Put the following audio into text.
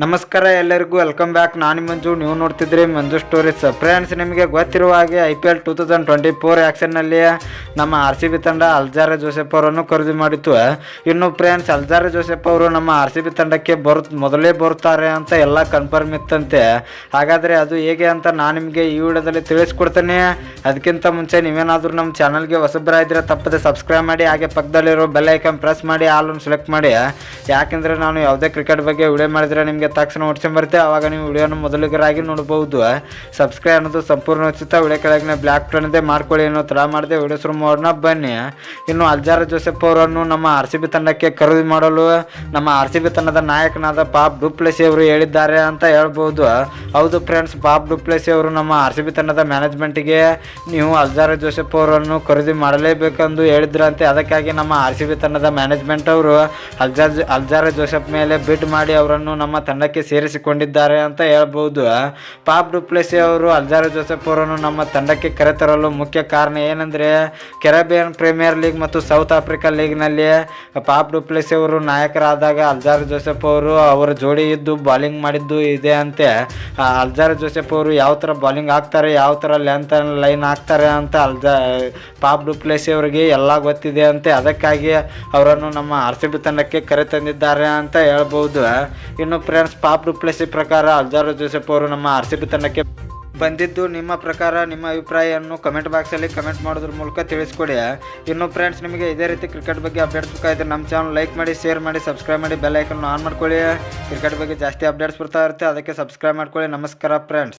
ನಮಸ್ಕಾರ ಎಲ್ಲರಿಗೂ welcome back. ನಾನು ಮಂಜು, ನೀವು ನೋಡ್ತಿದ್ರಿ ಮಂಜು ಸ್ಟೋರೀಸ್. ಫ್ರೆಂಡ್ಸ್, ನಿಮಗೆ ಗೊತ್ತಿರುವ ಹಾಗೆ IPL 2024 ಆ್ಯಕ್ಷನ್ನಲ್ಲಿ ನಮ್ಮ RCB ತಂಡ ಅಲ್ಜಾರೆ ಜೋಸೆಫ್ ಅವರನ್ನು ಖರೀದಿ ಮಾಡಿತ್ತು. ಇನ್ನು ಫ್ರೆಂಡ್ಸ್, ಅಲ್ಜಾರೆ ಜೋಸೆಫ್ ಅವರು ನಮ್ಮ RCB ತಂಡಕ್ಕೆ ಮೊದಲೇ ಬರುತ್ತಾರೆ ಅಂತ ಎಲ್ಲ ಕನ್ಫರ್ಮ್ ಇತ್ತಂತೆ. ಹಾಗಾದರೆ ಅದು ಹೇಗೆ ಅಂತ ನಾನು ನಿಮಗೆ ಈ ವಿಡಿಯೋದಲ್ಲಿ ತಿಳಿಸ್ಕೊಡ್ತೇನೆ. ಅದಕ್ಕಿಂತ ಮುಂಚೆ ನೀವೇನಾದರೂ ನಮ್ಮ ಚಾನಲ್ಗೆ ಹೊಸಬರಾಗಿದ್ದರೆ ತಪ್ಪದೆ ಸಬ್ಸ್ಕ್ರೈಬ್ ಮಾಡಿ, ಹಾಗೆ ಪಕ್ಕದಲ್ಲಿರೋ ಬೆಲ್ ಐಕನ್ ಪ್ರೆಸ್ ಮಾಡಿ ಆಲನ್ನು ಸೆಲೆಕ್ಟ್ ಮಾಡಿ. ಯಾಕೆಂದರೆ ನಾನು ಯಾವುದೇ ಕ್ರಿಕೆಟ್ ಬಗ್ಗೆ ವಿಡಿಯೋ ಮಾಡಿದರೆ ನಿಮಗೆ ತಕ್ಷಣ ನೋಡ್ಕೊಂಬರುತ್ತೆ. ಆವಾಗ ನೀವು ವಿಡಿಯೋನ ಮೊದಲಿಗರಾಗಿ ನೋಡಬಹುದು. ಸಬ್ಸ್ಕ್ರೈಬ್ ಅನ್ನೋದು ಸಂಪೂರ್ಣ ಉಚಿತ. ವಿಡಿಯೋ ಕೆಳಗಿನ ಬ್ಲ್ಯಾಕ್ ಬಟನ್ ಇದೆ, ಮಾಡ್ಕೊಳ್ಳಿ. ಏನೋ ತಡ ಮಾಡದೆ ವಿಡಿಯೋ ಶುರು ಮಾಡೋಣ ಬನ್ನಿ. ಇನ್ನು ಅಲ್ಜಾರೆ ಜೋಸೆಫ್ ಅವರನ್ನು ನಮ್ಮ RCB ತಂಡಕ್ಕೆ ಖರೀದಿ ಮಾಡಲು ನಮ್ಮ RCB ತಂಡದ ನಾಯಕನಾದ ಪಾಪ್ ಡು ಪ್ಲೆಸಿ ಅವರು ಹೇಳಿದ್ದಾರೆ ಅಂತ ಹೇಳ್ಬೋದು. ಹೌದು ಫ್ರೆಂಡ್ಸ್, ಪಾಪ್ ಡು ಪ್ಲೆಸಿ ಅವರು ನಮ್ಮ RCB ತಂಡದ ಮ್ಯಾನೇಜ್ಮೆಂಟಿಗೆ ನೀವು ಅಲ್ಜಾರೆ ಜೋಸೆಫ್ ಅವರನ್ನು ಖರೀದಿ ಮಾಡಲೇಬೇಕೆಂದು ಹೇಳಿದ್ರಂತೆ. ಅದಕ್ಕಾಗಿ ನಮ್ಮ RCB ತಂಡದ ಮ್ಯಾನೇಜ್ಮೆಂಟ್ ಅವರು ಅಲ್ಜಾರೆ ಜೋಸೆಫ್ ಮೇಲೆ ಬಿಡ್ ಮಾಡಿ ಅವರನ್ನು ನಮ್ಮ ತಂಡಕ್ಕೆ ಸೇರಿಸಿಕೊಂಡಿದ್ದಾರೆ ಅಂತ ಹೇಳ್ಬೋದು. ಪಾಪ್ ಡು ಪ್ಲೆಸಿ ಅವರು ಅಲ್ಜಾರೆ ಜೋಸೆಫ್ ಅವರನ್ನು ನಮ್ಮ ತಂಡಕ್ಕೆ ಕರೆತರಲು ಮುಖ್ಯ ಕಾರಣ ಏನಂದರೆ, ಕೆರೆಬಿಯನ್ ಪ್ರೀಮಿಯರ್ ಲೀಗ್ ಮತ್ತು ಸೌತ್ ಆಫ್ರಿಕಾ ಲೀಗ್ನಲ್ಲಿ ಪಾಪ್ ಡು ಪ್ಲೆಸಿ ಅವರು ನಾಯಕರಾದಾಗ ಅಲ್ಜಾರೆ ಜೋಸೆಫ್ ಅವರು ಅವರ ಜೋಡಿ ಇದ್ದು ಬಾಲಿಂಗ್ ಮಾಡಿದ್ದು ಇದೆ ಅಂತೆ. ಅಲ್ಜಾರೆ ಜೋಸೆಫ್ ಅವರು ಯಾವ ಥರ ಬಾಲಿಂಗ್ ಹಾಕ್ತಾರೆ, ಯಾವ ಥರ ಲೆಂತ್ ಲೈನ್ ಹಾಕ್ತಾರೆ ಅಂತ ಪಾಪ್ ಡು ಪ್ಲೆಸಿ ಅವರಿಗೆ ಎಲ್ಲ ಗೊತ್ತಿದೆ ಅಂತೆ. ಅದಕ್ಕಾಗಿ ಅವರನ್ನು ನಮ್ಮ RCB ತಂಡಕ್ಕೆ ಕರೆತಂದಿದ್ದಾರೆ ಅಂತ ಹೇಳ್ಬೋದು. ಇನ್ನು ಫ್ರೆಂಡ್ಸ್, ಪಾಪ್ ಡು ಪ್ಲೆಸಿ ಪ್ರಕಾರ ಅಲ್ಜಾರೆ ಜೋಸೆಫ್ ಅವರು ನಮ್ಮ RCB ತಂಡಕ್ಕೆ ಬಂದಿದ್ದು ನಿಮ್ಮ ಪ್ರಕಾರ, ನಿಮ್ಮ ಅಭಿಪ್ರಾಯವನ್ನು ಕಮೆಂಟ್ ಬಾಕ್ಸಲ್ಲಿ ಕಮೆಂಟ್ ಮಾಡೋದ್ರ ಮೂಲಕ ತಿಳಿಸ್ಕೊಡಿ. ಇನ್ನು ಫ್ರೆಂಡ್ಸ್, ನಿಮಗೆ ಇದೇ ರೀತಿ ಕ್ರಿಕೆಟ್ ಬಗ್ಗೆ ಅಪ್ಡೇಟ್ಸ್ ಬೇಕಾಯಿತು ನಮ್ಮ ಚಾನಲ್ ಲೈಕ್ ಮಾಡಿ, ಶೇರ್ ಮಾಡಿ, ಸಬ್ಸ್ಕ್ರೈಬ್ ಮಾಡಿ, ಬೆಲ್ ಐಕನ್ ಆನ್ ಮಾಡ್ಕೊಳ್ಳಿ. ಕ್ರಿಕೆಟ್ ಬಗ್ಗೆ ಜಾಸ್ತಿ ಅಪ್ಡೇಟ್ಸ್ ಬರ್ತಾ ಇರುತ್ತೆ, ಅದಕ್ಕೆ ಸಬ್ಸ್ಕ್ರೈಬ್ ಮಾಡ್ಕೊಳ್ಳಿ. ನಮಸ್ಕಾರ ಫ್ರೆಂಡ್ಸ್.